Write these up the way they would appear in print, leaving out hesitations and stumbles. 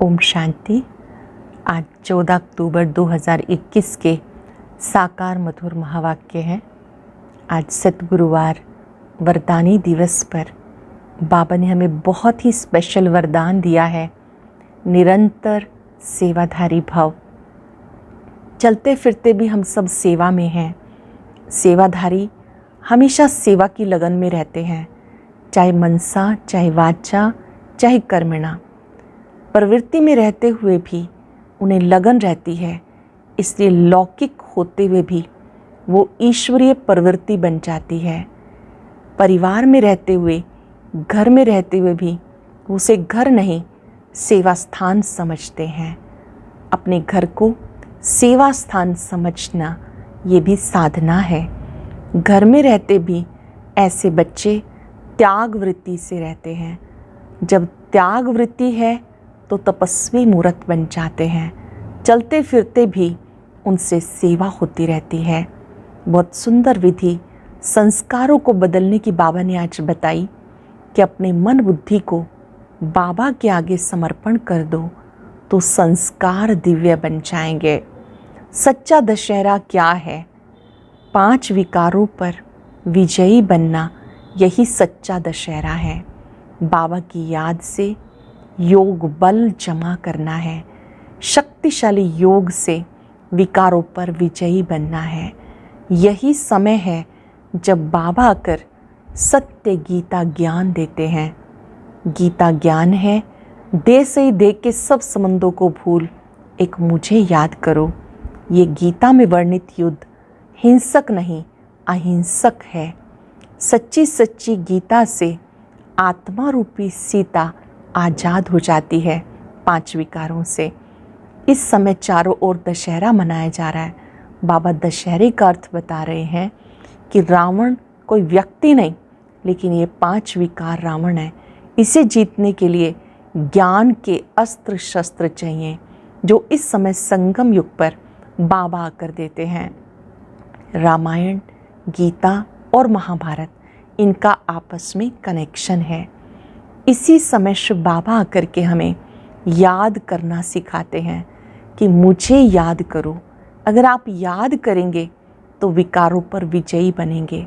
ओम शांति। आज 14 अक्टूबर 2021 के साकार मधुर महावाक्य हैं। आज सतगुरुवार वरदानी दिवस पर बाबा ने हमें बहुत ही स्पेशल वरदान दिया है, निरंतर सेवाधारी भव। चलते फिरते भी हम सब सेवा में हैं। सेवाधारी हमेशा सेवा की लगन में रहते हैं, चाहे मनसा, चाहे वाचा, चाहे कर्मणा। प्रवृत्ति में रहते हुए भी उन्हें लगन रहती है, इसलिए लौकिक होते हुए भी वो ईश्वरीय प्रवृत्ति बन जाती है। परिवार में रहते हुए, घर में रहते हुए भी वो उसे घर नहीं सेवा स्थान समझते हैं। अपने घर को सेवा स्थान समझना ये भी साधना है। घर में रहते भी ऐसे बच्चे त्याग वृत्ति से रहते हैं। जब त्याग वृत्ति है तो तपस्वी मूर्त बन जाते हैं। चलते फिरते भी उनसे सेवा होती रहती है। बहुत सुंदर विधि संस्कारों को बदलने की बाबा ने आज बताई कि अपने मन बुद्धि को बाबा के आगे समर्पण कर दो तो संस्कार दिव्य बन जाएंगे। सच्चा दशहरा क्या है? 5 विकारों पर विजयी बनना, यही सच्चा दशहरा है। बाबा की याद से योग बल जमा करना है। शक्तिशाली योग से विकारों पर विजयी बनना है। यही समय है जब बाबा आकर सत्य गीता ज्ञान देते हैं। गीता ज्ञान है, दे से ही दे के सब संबंधों को भूल एक मुझे याद करो। ये गीता में वर्णित युद्ध हिंसक नहीं, अहिंसक है। सच्ची सच्ची गीता से आत्मा रूपी सीता आज़ाद हो जाती है 5 विकारों से। इस समय चारों ओर दशहरा मनाया जा रहा है। बाबा दशहरे का अर्थ बता रहे हैं कि रावण कोई व्यक्ति नहीं, लेकिन ये 5 विकार रावण है। इसे जीतने के लिए ज्ञान के अस्त्र शस्त्र चाहिए, जो इस समय संगम युग पर बाबा आकर देते हैं। रामायण, गीता और महाभारत, इनका आपस में कनेक्शन है। इसी समय शिव बाबा आकर के हमें याद करना सिखाते हैं कि मुझे याद करो। अगर आप याद करेंगे तो विकारों पर विजयी बनेंगे।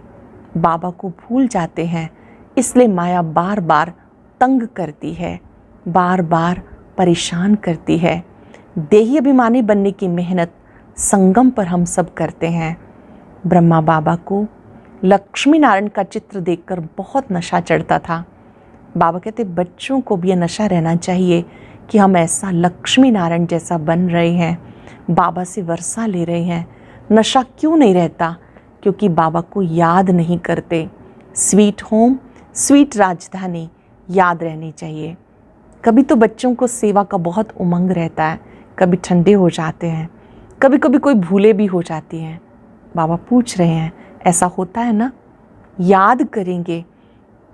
बाबा को भूल जाते हैं, इसलिए माया बार बार तंग करती है, बार बार परेशान करती है। देही अभिमानी बनने की मेहनत संगम पर हम सब करते हैं। ब्रह्मा बाबा को लक्ष्मी नारायण का चित्र देखकर बहुत नशा चढ़ता था। बाबा कहते बच्चों को भी यह नशा रहना चाहिए कि हम ऐसा लक्ष्मी नारायण जैसा बन रहे हैं, बाबा से वर्षा ले रहे हैं। नशा क्यों नहीं रहता? क्योंकि बाबा को याद नहीं करते। स्वीट होम, स्वीट राजधानी याद रहनी चाहिए। कभी तो बच्चों को सेवा का बहुत उमंग रहता है, कभी ठंडे हो जाते हैं, कभी कभी कोई भूले भी हो जाती हैं। बाबा पूछ रहे हैं, ऐसा होता है ना? याद करेंगे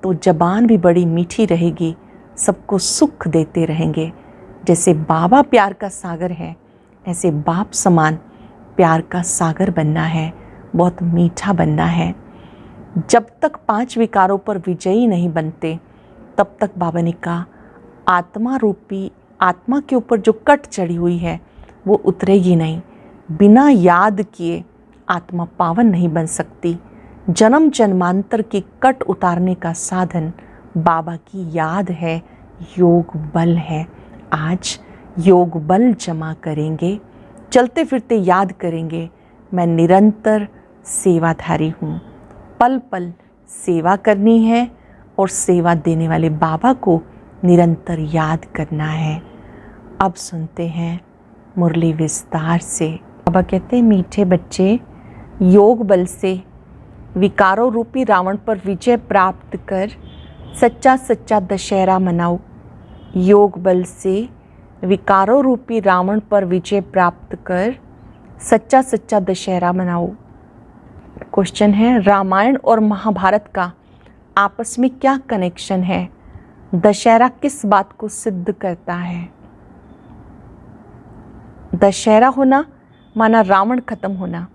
तो जबान भी बड़ी मीठी रहेगी, सबको सुख देते रहेंगे। जैसे बाबा प्यार का सागर है, ऐसे बाप समान प्यार का सागर बनना है, बहुत मीठा बनना है। जब तक 5 विकारों पर विजयी नहीं बनते, तब तक बाबा ने कहा आत्मा रूपी, आत्मा के ऊपर जो कट चढ़ी हुई है वो उतरेगी नहीं। बिना याद किए आत्मा पावन नहीं बन सकती। जन्म जन्मांतर की कट उतारने का साधन बाबा की याद है, योग बल है। आज योग बल जमा करेंगे, चलते फिरते याद करेंगे, मैं निरंतर सेवाधारी हूँ। पल पल सेवा करनी है और सेवा देने वाले बाबा को निरंतर याद करना है। अब सुनते हैं मुरली विस्तार से। बाबा कहते हैं, मीठे बच्चे, योग बल से विकारों रूपी रावण पर विजय प्राप्त कर सच्चा सच्चा दशहरा मनाओ। योग बल से विकारों रूपी रावण पर विजय प्राप्त कर सच्चा सच्चा दशहरा मनाओ। क्वेश्चन है, रामायण और महाभारत का आपस में क्या कनेक्शन है? दशहरा किस बात को सिद्ध करता है? दशहरा होना माना रावण खत्म होना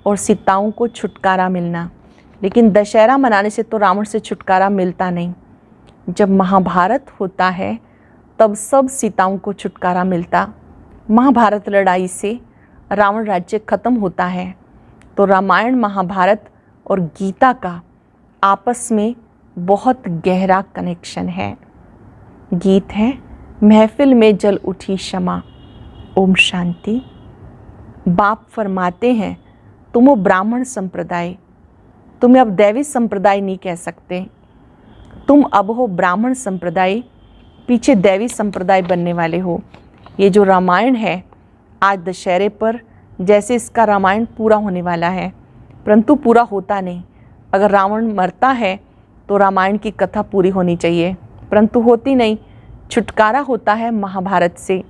और सीताओं को छुटकारा मिलना, लेकिन दशहरा मनाने से तो रावण से छुटकारा मिलता नहीं। जब महाभारत होता है तब सब सीताओं को छुटकारा मिलता। महाभारत लड़ाई से रावण राज्य खत्म होता है। तो रामायण, महाभारत और गीता का आपस में बहुत गहरा कनेक्शन है। गीत है, महफिल में जल उठी क्षमा। ओम शांति। बाप फरमाते हैं, तुम हो ब्राह्मण संप्रदाय, तुम्हें अब दैवी संप्रदाय नहीं कह सकते। तुम अब हो ब्राह्मण संप्रदाय, पीछे दैवी संप्रदाय बनने वाले हो। ये जो रामायण है, आज दशहरे पर जैसे इसका रामायण पूरा होने वाला है, परंतु पूरा होता नहीं। अगर रावण मरता है तो रामायण की कथा पूरी होनी चाहिए, परंतु होती नहीं। छुटकारा होता है महाभारत से।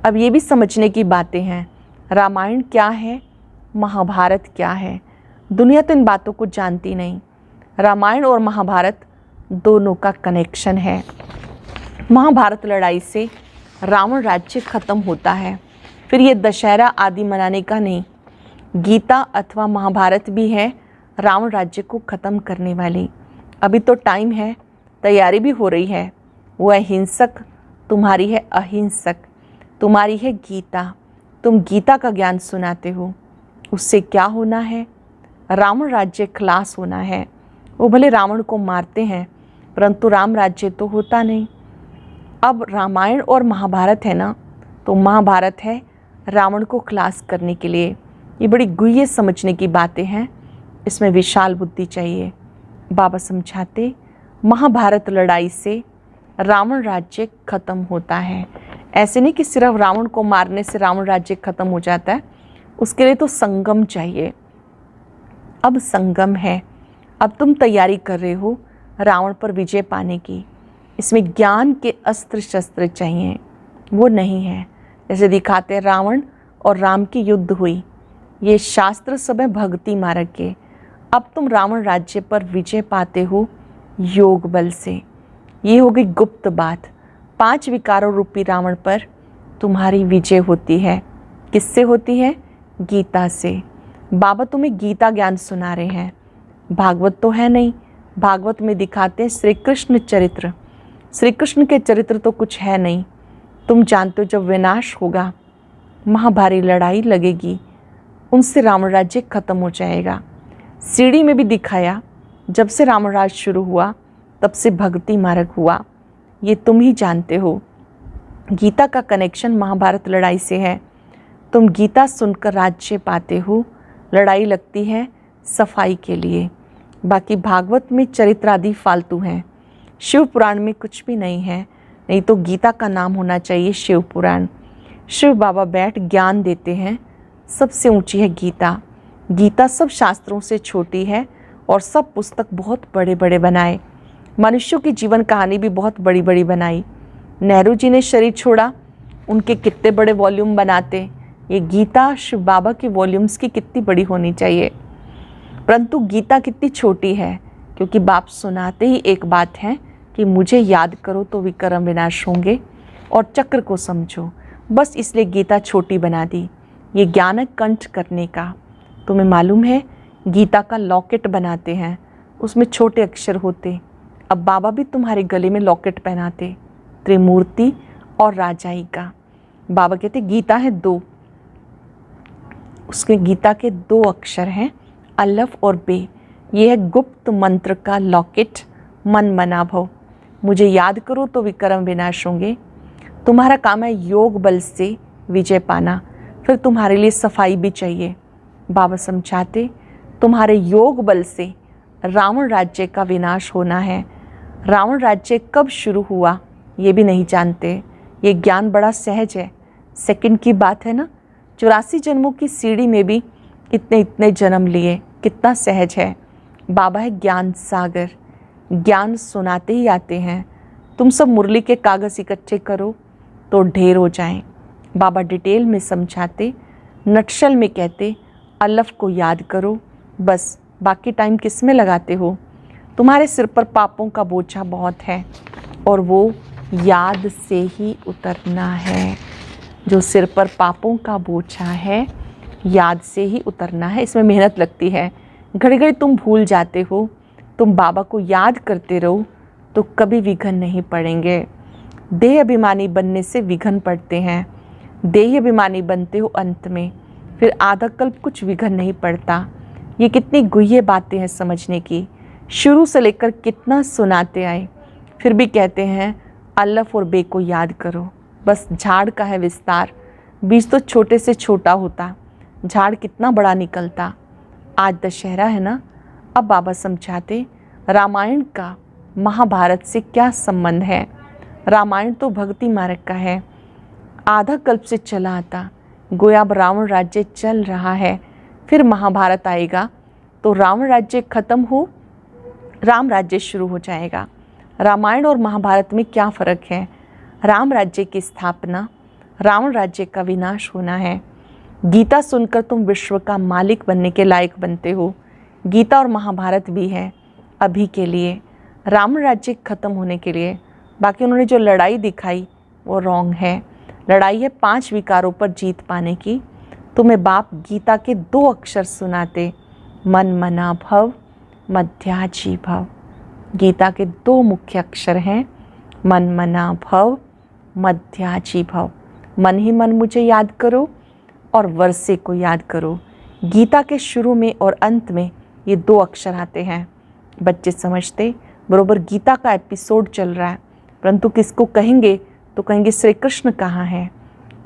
अब ये भी समझने की बातें हैं, रामायण क्या है, महाभारत क्या है। दुनिया तो इन बातों को जानती नहीं। रामायण और महाभारत दोनों का कनेक्शन है। महाभारत लड़ाई से रावण राज्य खत्म होता है। फिर ये दशहरा आदि मनाने का नहीं, गीता अथवा महाभारत भी है रावण राज्य को ख़त्म करने वाली। अभी तो टाइम है, तैयारी भी हो रही है। वो है हिंसक, तुम्हारी है अहिंसक। तुम्हारी है गीता, तुम गीता का ज्ञान सुनाते हो। उससे क्या होना है? रावण राज्य खलास होना है। वो भले रावण को मारते हैं, परंतु राम राज्य तो होता नहीं। अब रामायण और महाभारत है ना, तो महाभारत है रावण को खलास करने के लिए। ये बड़ी गुह्य समझने की बातें हैं, इसमें विशाल बुद्धि चाहिए। बाबा समझाते, महाभारत लड़ाई से रावण राज्य खत्म होता है। ऐसे नहीं कि सिर्फ रावण को मारने से रावण राज्य खत्म हो जाता है, उसके लिए तो संगम चाहिए। अब संगम है। अब तुम तैयारी कर रहे हो रावण पर विजय पाने की। इसमें ज्ञान के अस्त्र शस्त्र चाहिए, वो नहीं है। जैसे दिखाते हैं रावण और राम की युद्ध हुई, ये शास्त्र सब है भक्ति मार्ग के। अब तुम रावण राज्य पर विजय पाते हो योग बल से। ये हो गई गुप्त बात। 5 विकारों रूपी रावण पर तुम्हारी विजय होती है। किससे होती है? गीता से। बाबा तुम्हें गीता ज्ञान सुना रहे हैं। भागवत तो है नहीं, भागवत में दिखाते हैं श्री कृष्ण चरित्र। श्री कृष्ण के चरित्र तो कुछ है नहीं। तुम जानते हो जब विनाश होगा, महाभारी लड़ाई लगेगी, उनसे रावण राज्य खत्म हो जाएगा। सीढ़ी में भी दिखाया, जब से रावण राज शुरू हुआ तब से भक्ति मार्ग हुआ। ये तुम ही जानते हो। गीता का कनेक्शन महाभारत लड़ाई से है। तुम गीता सुनकर राज्य पाते हो, लड़ाई लगती है सफाई के लिए। बाकी भागवत में चरित्र आदि फालतू हैं। शिव पुराण में कुछ भी नहीं है, नहीं तो गीता का नाम होना चाहिए शिव पुराण। शिव बाबा बैठ ज्ञान देते हैं। सबसे ऊंची है गीता। गीता सब शास्त्रों से छोटी है और सब पुस्तक बहुत बड़े बड़े बनाए। मनुष्यों की जीवन कहानी भी बहुत बड़ी बड़ी बनाई। नेहरू जी ने शरीर छोड़ा, उनके कितने बड़े वॉल्यूम बनाते। ये गीता शिव बाबा के वॉल्यूम्स की कितनी बड़ी होनी चाहिए, परंतु गीता कितनी छोटी है। क्योंकि बाप सुनाते ही एक बात है कि मुझे याद करो तो विक्रम विनाश होंगे और चक्र को समझो। बस इसलिए गीता छोटी बना दी, ये ज्ञान कंठ करने का। तुम्हें मालूम है गीता का लॉकेट बनाते हैं, उसमें छोटे अक्षर होते। अब बाबा भी तुम्हारे गले में लॉकेट पहनाते, त्रिमूर्ति और राजाई का। बाबा कहते गीता है 2, उसके गीता के 2 अक्षर हैं, अलफ और बे। ये है गुप्त मंत्र का लॉकेट। मन मना भव, मुझे याद करो तो विक्रम विनाश होंगे। तुम्हारा काम है योग बल से विजय पाना, फिर तुम्हारे लिए सफाई भी चाहिए। बाबा समझाते, तुम्हारे योग बल से रावण राज्य का विनाश होना है। रावण राज्य कब शुरू हुआ ये भी नहीं जानते। ये ज्ञान बड़ा सहज है, सेकंड की बात है ना। 84 जन्मों की सीढ़ी में भी इतने इतने जन्म लिए, कितना सहज है। बाबा है ज्ञान सागर, ज्ञान सुनाते ही आते हैं। तुम सब मुरली के कागज़ इकट्ठे करो तो ढेर हो जाएं। बाबा डिटेल में समझाते, नटशल में कहते, अलफ को याद करो बस, बाकी टाइम किस में लगाते हो? तुम्हारे सिर पर पापों का बोझा बहुत है और वो याद से ही उतरना है। जो सिर पर पापों का बोझा है, याद से ही उतरना है। इसमें मेहनत लगती है, घड़ी घड़ी तुम भूल जाते हो। तुम बाबा को याद करते रहो तो कभी विघ्न नहीं पड़ेंगे। देह अभिमानी बनने से विघ्न पड़ते हैं। देह अभिमानी बनते हो अंत में, फिर आधा कल्प कुछ विघ्न नहीं पड़ता। ये कितनी गुह्य बातें हैं समझने की। शुरू से लेकर कितना सुनाते आए, फिर भी कहते हैं अल्लफ और बे को याद करो। बस झाड़ का है विस्तार, बीज तो छोटे से छोटा होता, झाड़ कितना बड़ा निकलता। आज दशहरा है ना। अब बाबा समझाते रामायण का महाभारत से क्या संबंध है। रामायण तो भक्ति मार्ग का है, आधा कल्प से चला आता। गोया अब रावण राज्य चल रहा है, फिर महाभारत आएगा तो रावण राज्य खत्म हो, राम राज्य शुरू हो जाएगा। रामायण और महाभारत में क्या फ़र्क है? राम राज्य की स्थापना, रावण राज्य का विनाश होना है। गीता सुनकर तुम विश्व का मालिक बनने के लायक बनते हो। गीता और महाभारत भी है अभी के लिए, रावण राज्य खत्म होने के लिए। बाकी उन्होंने जो लड़ाई दिखाई वो रॉन्ग है। लड़ाई है 5 विकारों पर जीत पाने की। तुम्हें बाप गीता के 2 अक्षर सुनाते, मन मना भव मध्याजी भव। गीता के 2 मुख्य अक्षर हैं, मन मना भव मध्याजी भव। मन ही मन मुझे याद करो और वर्षे को याद करो। गीता के शुरू में और अंत में ये 2 अक्षर आते हैं। बच्चे समझते बरोबर गीता का एपिसोड चल रहा है, परंतु किसको कहेंगे तो कहेंगे श्री कृष्ण कहाँ है।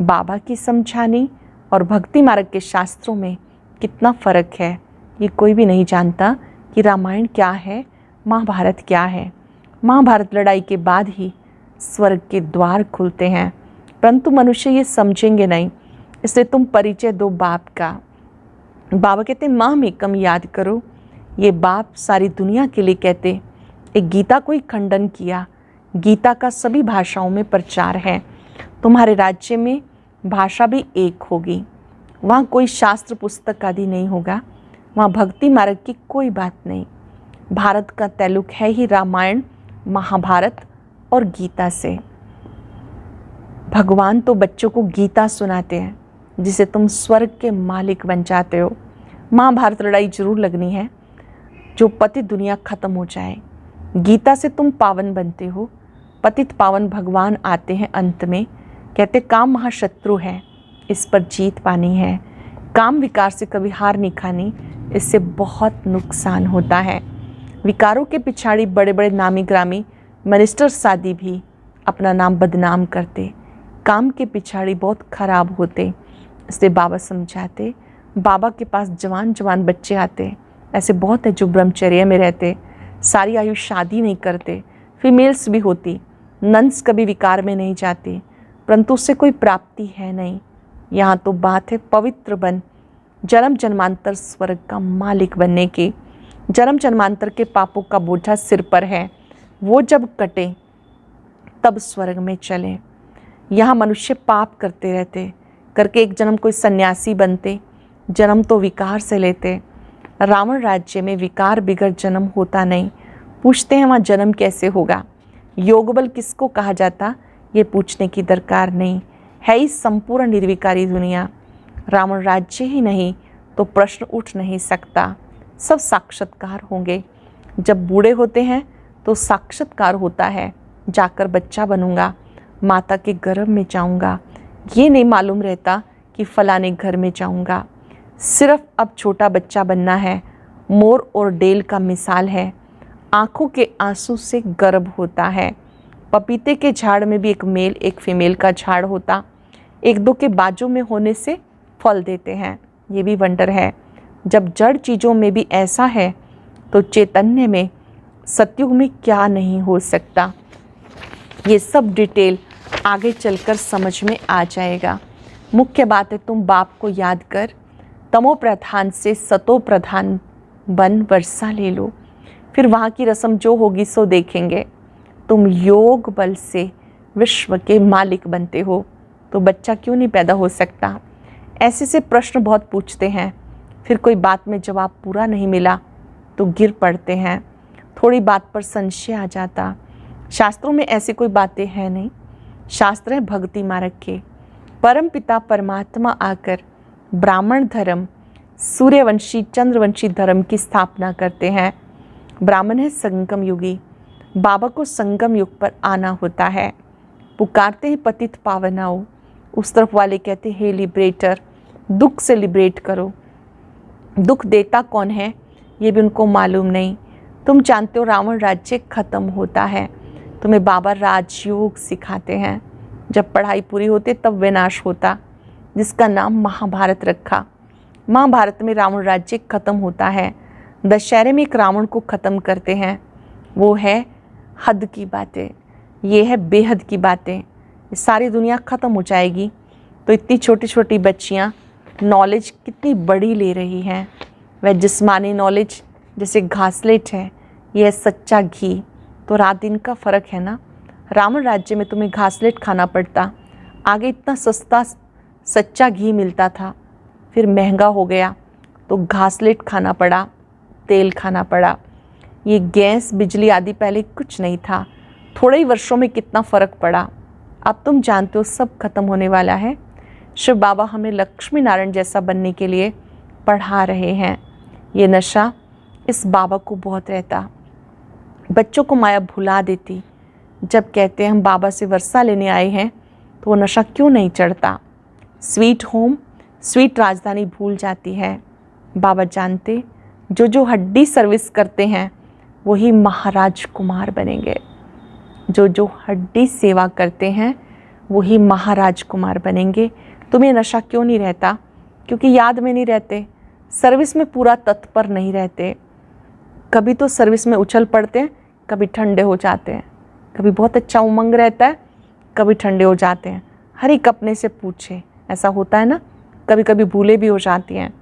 बाबा की समझानी और भक्ति मार्ग के शास्त्रों में कितना फ़र्क है ये कोई भी नहीं जानता कि रामायण क्या है, महाभारत क्या है। महाभारत लड़ाई के बाद ही स्वर्ग के द्वार खुलते हैं, परंतु मनुष्य ये समझेंगे नहीं, इसलिए तुम परिचय दो बाप का। बाबा कहते माँ में कम याद करो। ये बाप सारी दुनिया के लिए कहते। एक गीता को ही खंडन किया। गीता का सभी भाषाओं में प्रचार है। तुम्हारे राज्य में भाषा भी एक होगी, वहाँ कोई शास्त्र पुस्तक आदि नहीं होगा, वहाँ भक्ति मार्ग की कोई बात नहीं। भारत का ताल्लुक है ही रामायण, महाभारत और गीता से। भगवान तो बच्चों को गीता सुनाते हैं जिसे तुम स्वर्ग के मालिक बन जाते हो। महाभारत लड़ाई जरूर लगनी है जो पतित दुनिया खत्म हो जाए। गीता से तुम पावन बनते हो। पतित पावन भगवान आते हैं अंत में, कहते काम महाशत्रु है, इस पर जीत पानी है। काम विकार से कभी हार नहीं खानी, इससे बहुत नुकसान होता है। विकारों के पिछाड़ी बड़े बड़े नामी ग्रामी मिनिस्टर सादी भी अपना नाम बदनाम करते, काम के पिछाड़ी बहुत खराब होते। इसलिए बाबा समझाते। बाबा के पास जवान जवान बच्चे आते, ऐसे बहुत है जो ब्रह्मचर्य में रहते, सारी आयु शादी नहीं करते। फीमेल्स भी होती, नन्स कभी विकार में नहीं जाती, परंतु उससे कोई प्राप्ति है नहीं। यहाँ तो बात है पवित्र बन, जन्म जन्मांतर स्वर्ग का मालिक बनने की। जन्म जन्मांतर के पापों का बोझा सिर पर है, वो जब कटे तब स्वर्ग में चले। यहाँ मनुष्य पाप करते रहते, करके एक जन्म कोई सन्यासी बनते, जन्म तो विकार से लेते। रावण राज्य में विकार बिगड़ जन्म होता नहीं। पूछते हैं वहाँ जन्म कैसे होगा, योग बल किसको कहा जाता, ये पूछने की दरकार नहीं है। ही संपूर्ण निर्विकारी दुनिया। रावण राज्य ही नहीं तो प्रश्न उठ नहीं सकता, सब साक्षात्कार होंगे। जब बूढ़े होते हैं तो साक्षात्कार होता है, जाकर बच्चा बनूंगा, माता के गर्भ में जाऊंगा। ये नहीं मालूम रहता कि फलाने घर में जाऊंगा। सिर्फ अब छोटा बच्चा बनना है। मोर और डेल का मिसाल है, आँखों के आंसू से गर्भ होता है। पपीते के झाड़ में भी एक मेल एक फीमेल का झाड़ होता, एक दो के बाजू में होने से फल देते हैं। ये भी वंडर है। जब जड़ चीज़ों में भी ऐसा है तो चैतन्य में सतयुग में क्या नहीं हो सकता। ये सब डिटेल आगे चलकर समझ में आ जाएगा। मुख्य बात है तुम बाप को याद कर, तमो प्रधान से सतो प्रधान बन वर्षा ले लो। फिर वहाँ की रस्म जो होगी सो देखेंगे। तुम योग बल से विश्व के मालिक बनते हो तो बच्चा क्यों नहीं पैदा हो सकता। ऐसे से प्रश्न बहुत पूछते हैं, फिर कोई बात में जवाब पूरा नहीं मिला तो गिर पड़ते हैं। थोड़ी बात पर संशय आ जाता। शास्त्रों में ऐसी कोई बातें हैं नहीं। शास्त्र है भक्ति मार्ग के। परम पिता परमात्मा आकर ब्राह्मण धर्म, सूर्यवंशी चंद्रवंशी धर्म की स्थापना करते हैं। ब्राह्मण है संगम युगी। बाबा को संगम युग पर आना होता है। पुकारते हैं पतित पावन आओ, उस तरफ वाले कहते हैं हे लिबरेटर, दुख से लिबरेट करो। दुख देता कौन है ये भी उनको मालूम नहीं। तुम जानते हो रावण राज्य खत्म होता है, तुम्हें बाबा राजयोग सिखाते हैं। जब पढ़ाई पूरी होती तब विनाश होता, जिसका नाम महाभारत रखा। महाभारत में रावण राज्य खत्म होता है। दशहरे में एक रावण को ख़त्म करते हैं, वो है हद की बातें, ये है बेहद की बातें। सारी दुनिया ख़त्म हो जाएगी तो इतनी छोटी छोटी बच्चियाँ नॉलेज कितनी बड़ी ले रही हैं। वह जिस्मानी नॉलेज जैसे घासलेट है, यह है सच्चा घी। तो रात दिन का फ़र्क है ना। रावण राज्य में तुम्हें घासलेट खाना पड़ता, आगे इतना सस्ता सच्चा घी मिलता था, फिर महंगा हो गया तो घासलेट खाना पड़ा, तेल खाना पड़ा। ये गैस बिजली आदि पहले कुछ नहीं था, थोड़े ही वर्षों में कितना फ़र्क पड़ा। अब तुम जानते हो सब खत्म होने वाला है। शिव बाबा हमें लक्ष्मी नारायण जैसा बनने के लिए पढ़ा रहे हैं। ये नशा इस बाबा को बहुत रहता, बच्चों को माया भुला देती। जब कहते हैं हम बाबा से वर्षा लेने आए हैं तो वो नशा क्यों नहीं चढ़ता। स्वीट होम, स्वीट राजधानी भूल जाती है। बाबा जानते जो जो हड्डी सर्विस करते हैं वही महाराज कुमार बनेंगे। जो जो हड्डी सेवा करते हैं वही महाराज कुमार बनेंगे। तुम्हें नशा क्यों नहीं रहता? क्योंकि याद में नहीं रहते, सर्विस में पूरा तत्पर नहीं रहते। कभी तो सर्विस में उछल पड़ते हैं, कभी ठंडे हो जाते हैं। कभी बहुत अच्छा उमंग रहता है, कभी ठंडे हो जाते हैं। हर एक अपने से पूछे, ऐसा होता है ना। कभी कभी भूले भी हो जाती हैं।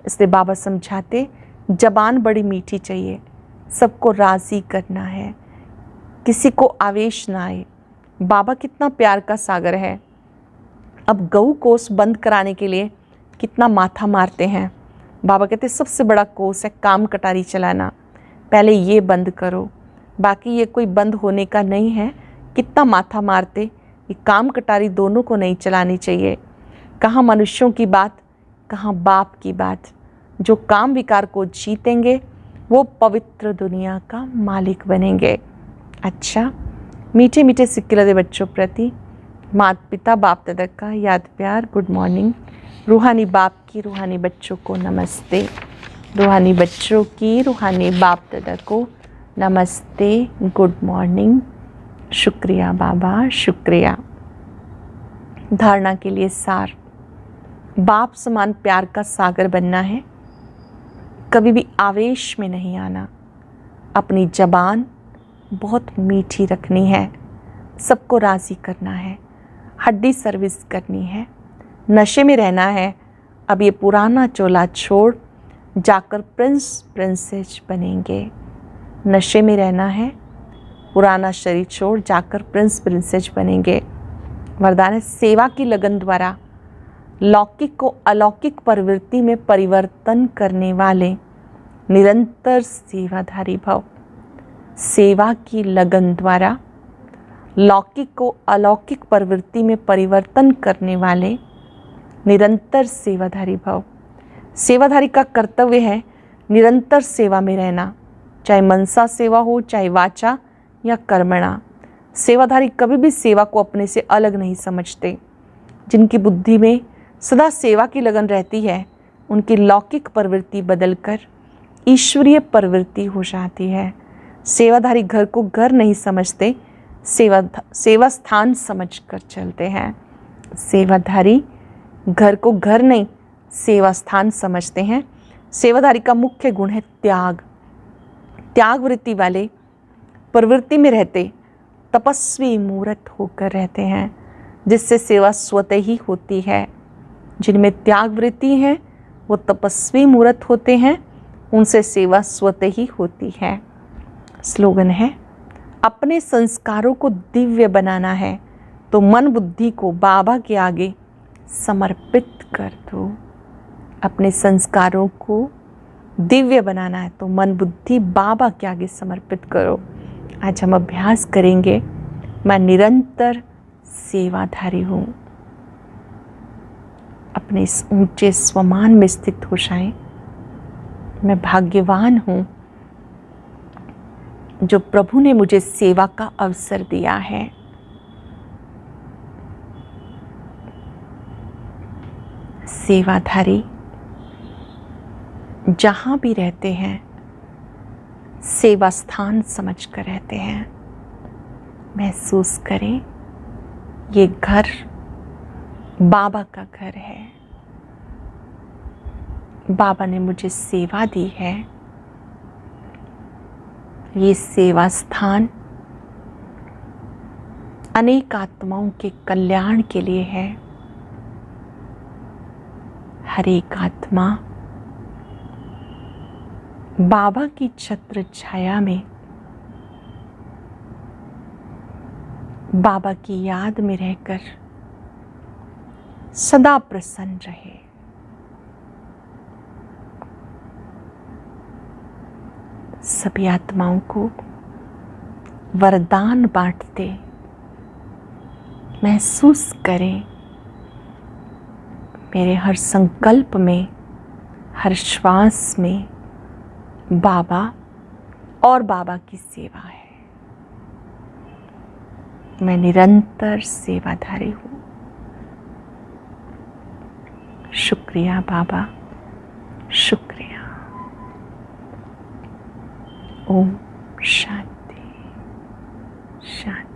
इसलिए बाबा समझाते जबान बड़ी मीठी चाहिए, सबको राज़ी करना है, किसी को आवेश ना आए। बाबा कितना प्यार का सागर है। अब गऊ कोष बंद कराने के लिए कितना माथा मारते हैं। बाबा कहते सबसे बड़ा कोष है काम कटारी चलाना, पहले ये बंद करो, बाकी ये कोई बंद होने का नहीं है। कितना माथा मारते, ये काम कटारी दोनों को नहीं चलानी चाहिए। कहाँ मनुष्यों की बात, कहाँ बाप की बात। जो काम विकार को जीतेंगे वो पवित्र दुनिया का मालिक बनेंगे। अच्छा, मीठे मीठे सिक्के लदे बच्चों प्रति माता पिता बाप दादा का याद प्यार, गुड मॉर्निंग। रूहानी बाप की रूहानी बच्चों को नमस्ते। रूहानी बच्चों की रूहानी बाप दादा को नमस्ते, गुड मॉर्निंग। शुक्रिया बाबा, शुक्रिया। धारणा के लिए सार, बाप समान प्यार का सागर बनना है, कभी भी आवेश में नहीं आना, अपनी जबान बहुत मीठी रखनी है, सबको राज़ी करना है, हड्डी सर्विस करनी है, नशे में रहना है। अब ये पुराना चोला छोड़ जाकर प्रिंस प्रिंसेस बनेंगे। नशे में रहना है, पुराना शरीर छोड़ जाकर प्रिंस प्रिंसेस बनेंगे। वरदान है सेवा की लगन द्वारा लौकिक को अलौकिक प्रवृत्ति में परिवर्तन करने वाले निरंतर सेवाधारी भव। सेवा की लगन द्वारा लौकिक को अलौकिक प्रवृत्ति में परिवर्तन करने वाले निरंतर सेवाधारी भव। सेवाधारी का कर्तव्य है निरंतर सेवा में रहना, चाहे मनसा सेवा हो, चाहे वाचा या कर्मणा। सेवाधारी कभी भी सेवा को अपने से अलग नहीं समझते। जिनकी बुद्धि में सदा सेवा की लगन रहती है, उनकी लौकिक प्रवृत्ति बदलकर ईश्वरीय प्रवृत्ति हो जाती है। सेवाधारी घर को घर नहीं समझते, सेवा स्थान समझकर चलते हैं। सेवाधारी घर को घर नहीं, सेवा स्थान समझते हैं। सेवाधारी का मुख्य गुण है त्याग। त्याग वृत्ति वाले प्रवृत्ति में रहते तपस्वी मूर्त होकर रहते हैं, जिससे सेवा स्वतः ही होती है। जिनमें त्याग वृत्ति है वो तपस्वी मूर्त होते हैं, उनसे सेवा स्वतः ही होती है। स्लोगन है, अपने संस्कारों को दिव्य बनाना है तो मन बुद्धि को बाबा के आगे समर्पित कर दो। अपने संस्कारों को दिव्य बनाना है तो मन बुद्धि बाबा के आगे समर्पित करो। आज हम अभ्यास करेंगे, मैं निरंतर सेवाधारी हूँ। अपने इस ऊंचे स्वमान में स्थित हो जाएं। मैं भाग्यवान हूँ जो प्रभु ने मुझे सेवा का अवसर दिया है। सेवाधारी जहाँ भी रहते हैं सेवा स्थान समझकर रहते हैं। महसूस करें ये घर बाबा का घर है। बाबा ने मुझे सेवा दी है। ये सेवा स्थान अनेक आत्माओं के कल्याण के लिए है। हर एक आत्मा बाबा की छत्र छाया में बाबा की याद में रहकर सदा प्रसन्न रहे। सभी आत्माओं को वरदान बांटते महसूस करें मेरे हर संकल्प में, हर श्वास में बाबा और बाबा की सेवा है। मैं निरंतर सेवाधारी हूँ। शुक्रिया बाबा, शुक्रिया। ओम शांति शांति।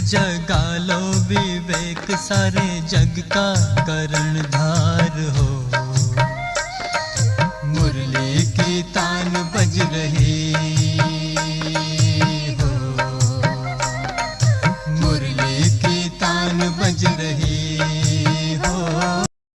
जगा लो विवेक, सारे जग का कर्णधार हो। मुरली की तान बज रही